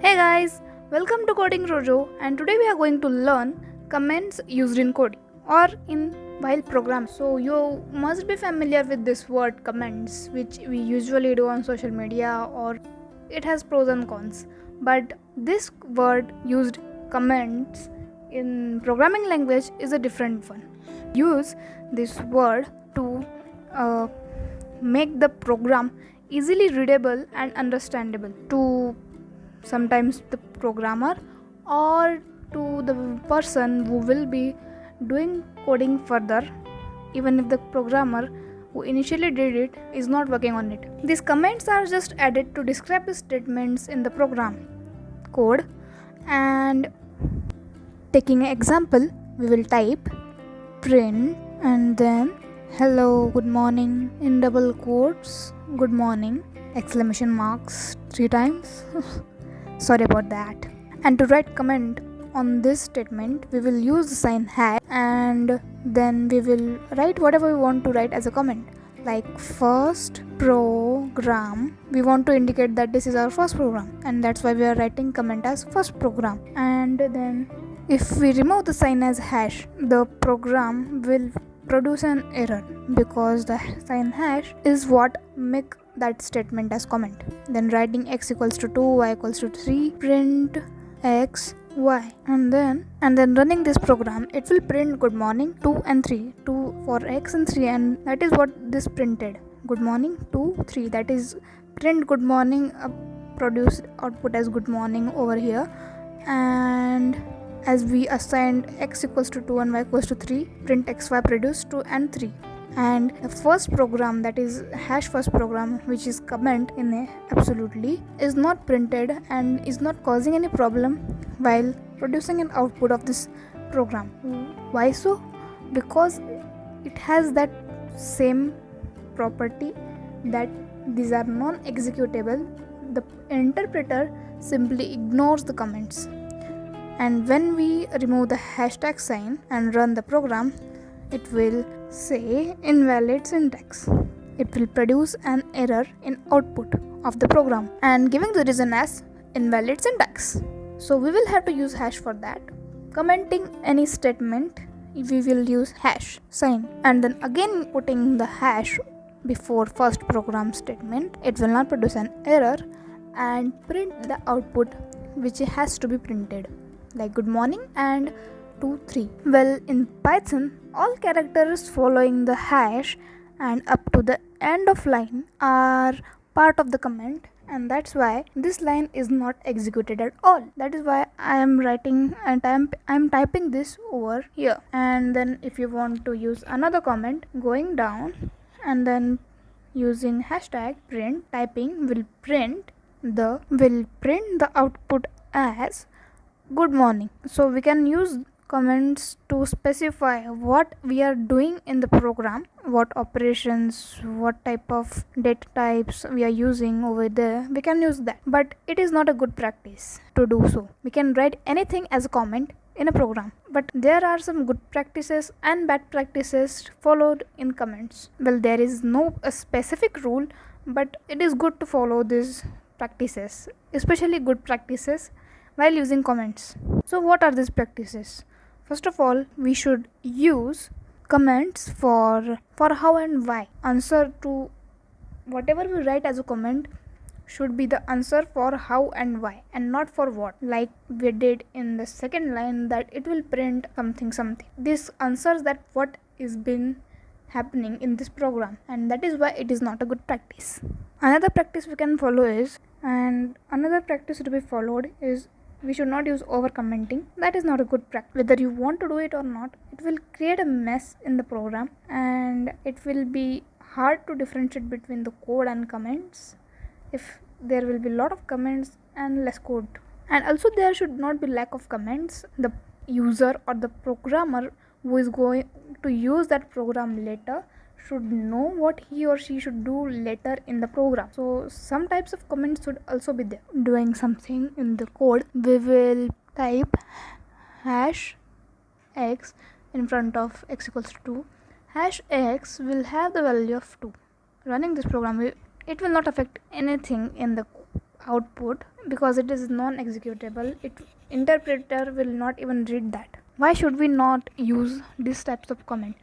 Hey guys, welcome to Coding Rojo, and today we are going to learn comments used in coding or in while program. So you must be familiar with this word comments, which we usually do on social media, or it has pros and cons. But this word used comments in programming language is a different one. Use this word to make the program easily readable and understandable to sometimes the programmer or to the person who will be doing coding further, even if the programmer who initially did it is not working on it. These comments are just added to describe the statements in the program code. And taking an example, we will type print and then hello, good morning in double quotes, good morning, exclamation marks 3 times. Sorry about that. And to write comment on this statement, we will use the sign hash and then we will write whatever we want to write as a comment. Like first program, we want to indicate that this is our first program, and that's why we are writing comment as first program. And then if we remove the sign as hash, the program will produce an error because the sign hash is what make that statement as comment. Then writing x equals to 2, y equals to 3, print x, y, and then running this program, it will print good morning 2 and 3, 2 for x and 3, and that is what this printed. Good morning 2 3, that is print good morning, produce output as good morning over here. And as we assigned x equals to 2 and y equals to 3, print xy produce 2 and 3. And the first program, that is hash first program, which is comment in a absolutely, is not printed and is not causing any problem while producing an output of this program. Why so? Because it has that same property that these are non-executable. The interpreter simply ignores the comments, and when we remove the hashtag sign and run the program, it will say invalid syntax. It will produce an error in output of the program and giving the reason as invalid syntax. So we will have to use hash for that. Commenting any statement, we will use hash sign, and then again putting the hash before first program statement, it will not produce an error and print the output which has to be printed, like good morning and 2 3. Well, in Python, all characters following the hash and up to the end of line are part of the comment, and that's why this line is not executed at all. That is why I am writing and I'm typing this over here. And then if you want to use another comment, going down and then using hashtag print, typing will print the output as good morning. So we can use comments to specify what we are doing in the program, what operations, what type of data types we are using over there. We can use that, but it is not a good practice to do so. We can write anything as a comment in a program, but there are some good practices and bad practices followed in comments. Well, there is no a specific rule, but it is good to follow these practices, especially good practices while using comments. So what are these practices? First of all, we should use comments for how and why. Answer to whatever we write as a comment should be the answer for how and why, and not for what, like we did in the second line that it will print something. This answers that what is been happening in this program, and that is why it is not a good practice. Another practice we can follow is, and another practice to be followed is, we should not use over commenting. That is not a good practice. Whether you want to do it or not, it will create a mess in the program, and it will be hard to differentiate between the code and comments if there will be a lot of comments and less code. And also there should not be lack of comments. The user or the programmer who is going to use that program later should know what he or she should do later in the program. So some types of comments should also be there. Doing something in the code, we will type hash x in front of x equals to 2. Hash x will have the value of 2. Running this program, it will not affect anything in the output because it is non-executable. Interpreter will not even read that. Why should we not use these types of comment?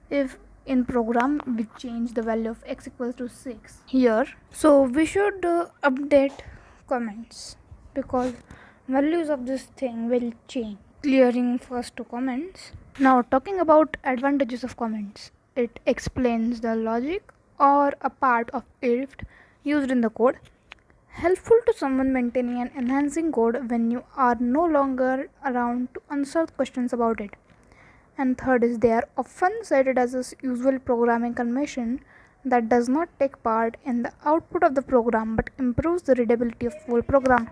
If in program we change the value of x equals to 6 here, so we should update comments because values of this thing will change. Clearing first two comments. Now talking about advantages of comments. It explains the logic or a part of it used in the code. Helpful to someone maintaining and enhancing code when you are no longer around to answer questions about it. And third is they are often cited as a usual programming convention that does not take part in the output of the program but improves the readability of full program.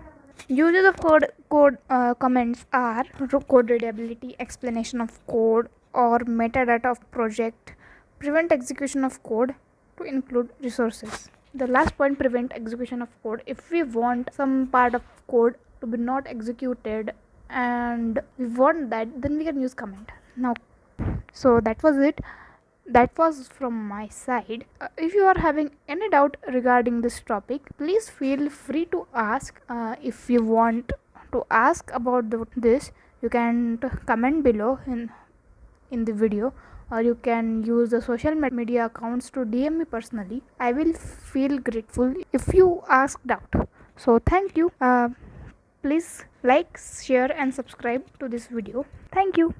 Uses of code comments are code readability, explanation of code, or metadata of project, prevent execution of code to include resources. The last point, prevent execution of code. If we want some part of code to be not executed and we want that, then we can use comment. Now, so that was it. That was from my side. If you are having any doubt regarding this topic, please feel free to ask. If you want to ask about this, you can comment below in the video, or you can use the social media accounts to DM me personally. I will feel grateful if you ask doubt. So thank you. Please like, share and subscribe to this video. Thank you.